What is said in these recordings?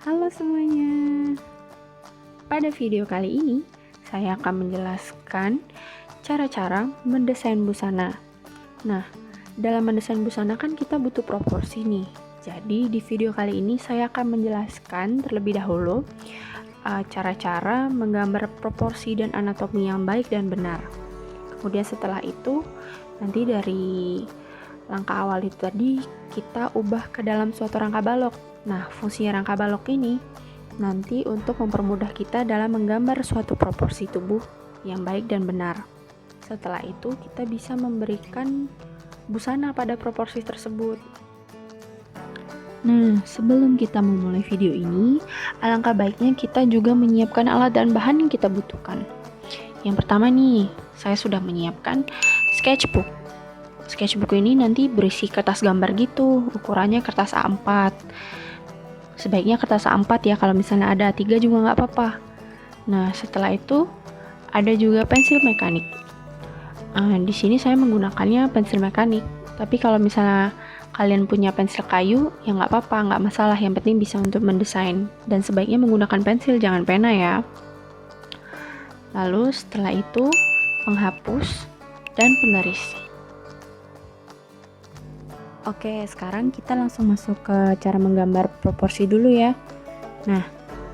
Halo semuanya. Pada video kali ini, saya akan menjelaskan cara-cara mendesain busana. Nah, dalam mendesain busana kan kita butuh proporsi nih. Jadi di video kali ini saya akan menjelaskan terlebih dahulu cara-cara menggambar proporsi dan anatomi yang baik dan benar. Kemudian setelah itu, nanti dari langkah awal itu tadi kita ubah ke dalam suatu rangka balok. Nah, fungsinya rangka balok ini nanti untuk mempermudah kita dalam menggambar suatu proporsi tubuh yang baik dan benar. Setelah itu kita bisa memberikan busana pada proporsi tersebut. Nah, sebelum kita memulai video ini, alangkah baiknya kita juga menyiapkan alat dan bahan yang kita butuhkan. Yang pertama nih, saya sudah menyiapkan sketchbook. Sketchbook ini nanti berisi kertas gambar gitu, ukurannya kertas A4. Sebaiknya kertas A4 ya, kalau misalnya ada A3 juga nggak apa-apa. Nah, setelah itu ada juga pensil mekanik. Di sini saya menggunakannya pensil mekanik. Tapi kalau misalnya kalian punya pensil kayu, ya nggak apa-apa, nggak masalah. Yang penting bisa untuk mendesain. Dan sebaiknya menggunakan pensil, jangan pena ya. Lalu setelah itu penghapus dan penggaris. Oke, sekarang kita langsung masuk ke cara menggambar proporsi dulu ya. Nah,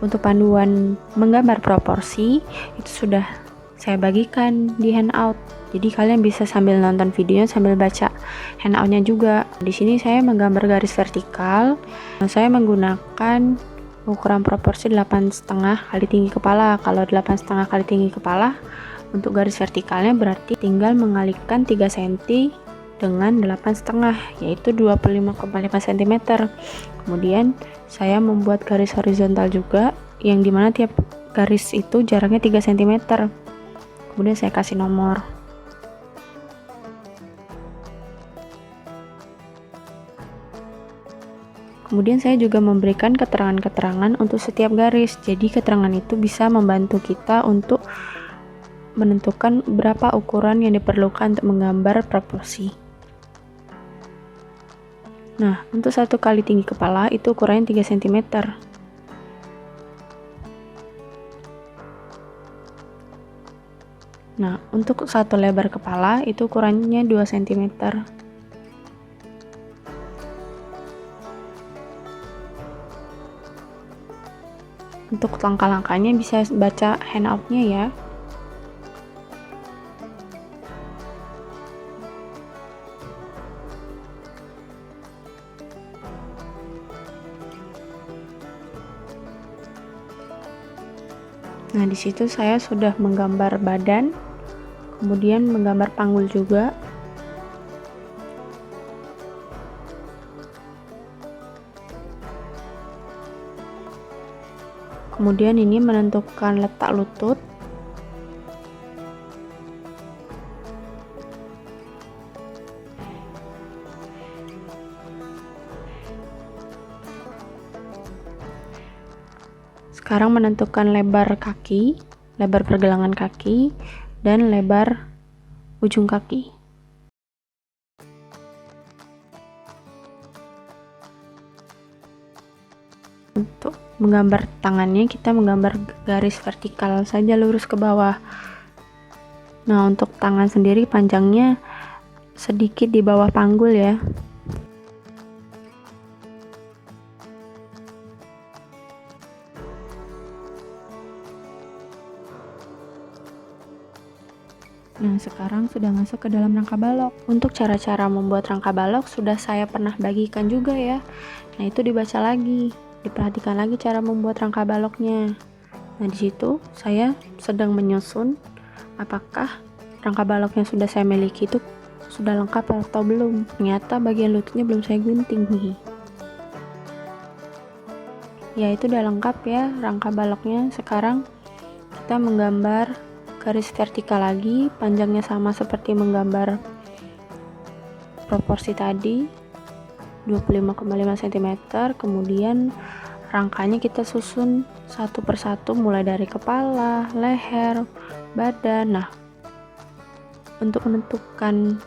untuk panduan menggambar proporsi itu sudah saya bagikan di handout. Jadi kalian bisa sambil nonton videonya sambil baca handoutnya juga. Di sini saya menggambar garis vertikal. Saya menggunakan ukuran proporsi 8,5 kali tinggi kepala. Kalau 8,5 kali tinggi kepala, untuk garis vertikalnya berarti tinggal mengalihkan 3 cm dengan 8,5, yaitu 25,5 cm. Kemudian saya membuat garis horizontal juga, yang dimana tiap garis itu jaraknya 3 cm. Kemudian saya kasih nomor. Kemudian saya juga memberikan keterangan-keterangan untuk setiap garis. Jadi keterangan itu bisa membantu kita untuk menentukan berapa ukuran yang diperlukan untuk menggambar proporsi. Nah, untuk 1 kali tinggi kepala itu ukurannya 3 cm. Nah, untuk 1 lebar kepala itu ukurannya 2 cm. Untuk langkah-langkahnya bisa baca handoutnya ya. Nah, di situ saya sudah menggambar badan, kemudian menggambar panggul juga. Kemudian ini menentukan letak lutut. Sekarang menentukan lebar kaki, lebar pergelangan kaki, dan lebar ujung kaki. Untuk menggambar tangannya, kita menggambar garis vertikal saja lurus ke bawah. Nah, untuk tangan sendiri panjangnya sedikit di bawah panggul ya. Nah, sekarang sudah masuk ke dalam rangka balok. Untuk cara-cara membuat rangka balok sudah saya pernah bagikan juga ya. Nah, itu dibaca lagi, diperhatikan lagi cara membuat rangka baloknya. Nah, di situ saya sedang menyusun apakah rangka balok yang sudah saya miliki itu sudah lengkap atau belum. Ternyata bagian lututnya belum saya gunting nih. Ya, itu udah lengkap ya rangka baloknya. Sekarang kita menggambar garis vertikal lagi, panjangnya sama seperti menggambar proporsi tadi, 25,5 cm. Kemudian rangkanya kita susun satu persatu mulai dari kepala, leher, badan. Nah, untuk menentukan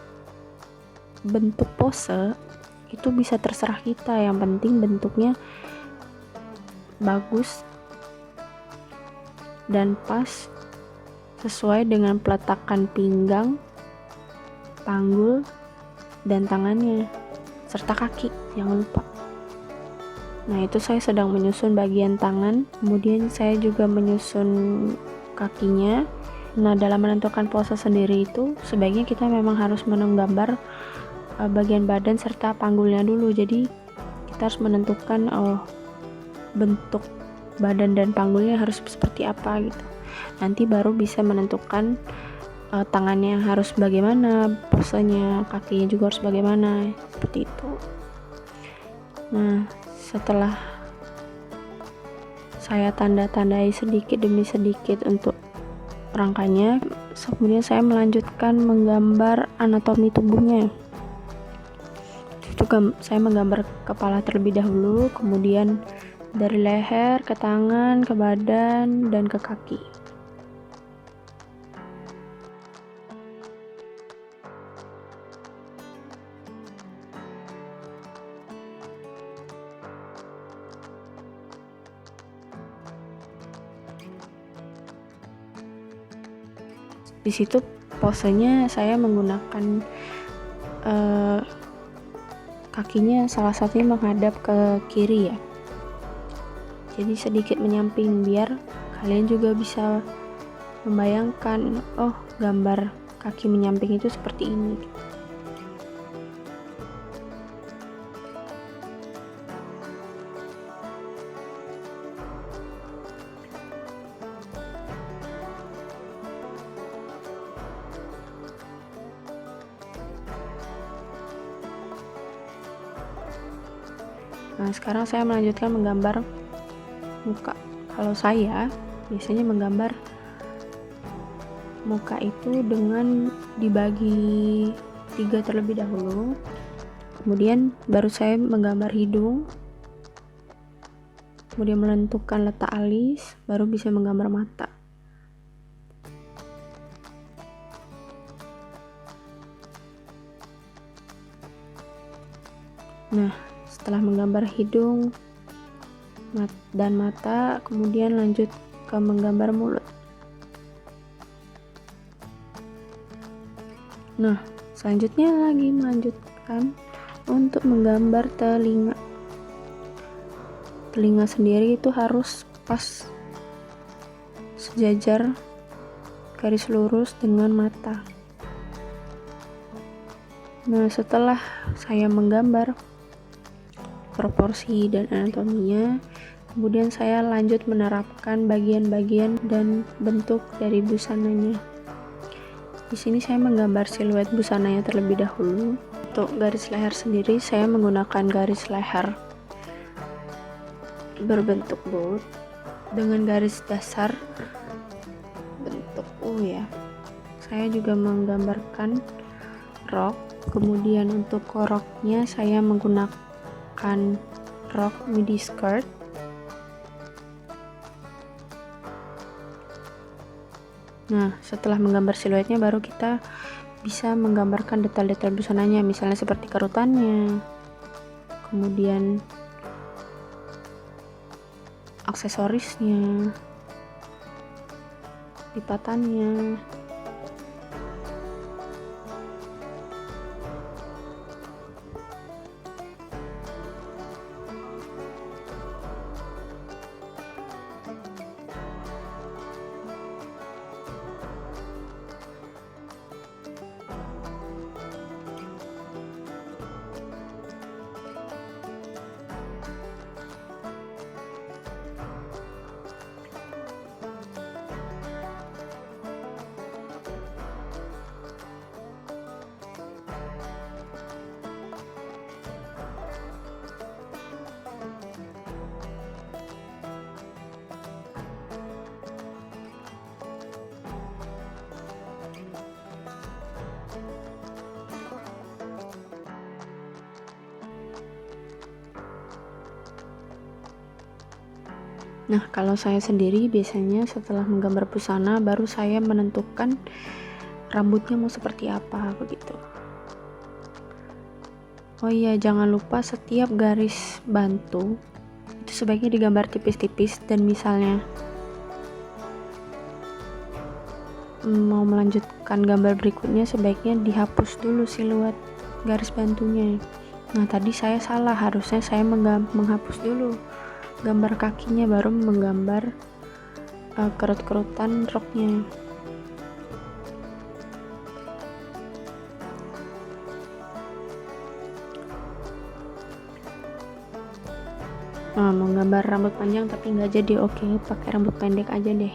bentuk pose itu bisa terserah kita, yang penting bentuknya bagus dan pas sesuai dengan peletakan pinggang, panggul, dan tangannya serta kaki, jangan lupa. Nah, itu saya sedang menyusun bagian tangan, kemudian saya juga menyusun kakinya. Nah, dalam menentukan pose sendiri itu sebaiknya kita memang harus menggambar bagian badan serta panggulnya dulu. Jadi kita harus menentukan bentuk badan dan panggulnya harus seperti apa gitu. Nanti baru bisa menentukan tangannya harus bagaimana, posenya, kakinya juga harus bagaimana, seperti itu. Nah, setelah saya tanda-tandai sedikit demi sedikit untuk rangkanya, kemudian saya melanjutkan menggambar anatomi tubuhnya. Juga saya menggambar kepala terlebih dahulu, kemudian dari leher ke tangan, ke badan, dan ke kaki. Di situ posenya saya menggunakan kakinya salah satunya menghadap ke kiri ya. Jadi sedikit menyamping biar kalian juga bisa membayangkan, gambar kaki menyamping itu seperti ini. Nah, sekarang saya melanjutkan menggambar muka. Kalau saya biasanya menggambar muka itu dengan dibagi 3 terlebih dahulu, kemudian baru saya menggambar hidung, kemudian menentukan letak alis, baru bisa menggambar mata. Nah, setelah menggambar hidung dan mata, kemudian lanjut ke menggambar mulut. Nah, selanjutnya lagi melanjutkan untuk menggambar telinga. Telinga sendiri itu harus pas sejajar garis lurus dengan mata. Nah, setelah saya menggambar proporsi dan anatominya, kemudian saya lanjut menerapkan bagian-bagian dan bentuk dari busananya. Di sini saya menggambar siluet busananya terlebih dahulu. Untuk garis leher sendiri saya menggunakan garis leher berbentuk bold dengan garis dasar bentuk U ya. Saya juga menggambarkan rok. Kemudian untuk roknya saya menggunakan rok midi skirt. Nah, setelah menggambar siluetnya baru kita bisa menggambarkan detail-detail busananya, misalnya seperti kerutannya, kemudian aksesorisnya, lipatannya. Nah, kalau saya sendiri biasanya setelah menggambar busana baru saya menentukan rambutnya mau seperti apa begitu. Oh iya, jangan lupa setiap garis bantu itu sebaiknya digambar tipis-tipis, dan misalnya mau melanjutkan gambar berikutnya sebaiknya dihapus dulu siluet garis bantunya. Nah tadi saya salah, harusnya saya menghapus dulu gambar kakinya baru menggambar kerut-kerutan roknya. Mau gambar rambut panjang tapi nggak jadi, oke pakai rambut pendek aja deh,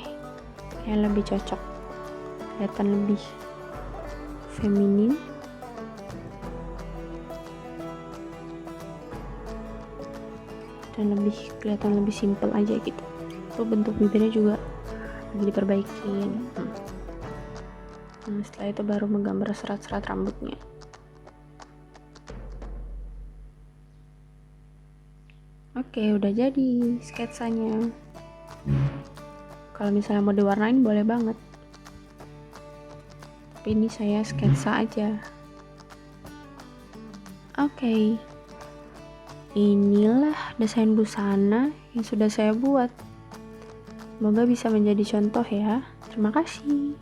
kayak lebih cocok, kelihatan lebih feminin. Dan lebih kelihatan lebih simple aja gitu. Tuh bentuk bibirnya juga lagi diperbaikin. Nah setelah itu baru menggambar serat-serat rambutnya. Oke, udah jadi sketsanya. Kalau misalnya mau diwarnain boleh banget, tapi ini saya sketsa aja. Oke, inilah desain busana yang sudah saya buat. Semoga bisa menjadi contoh ya. Terima kasih.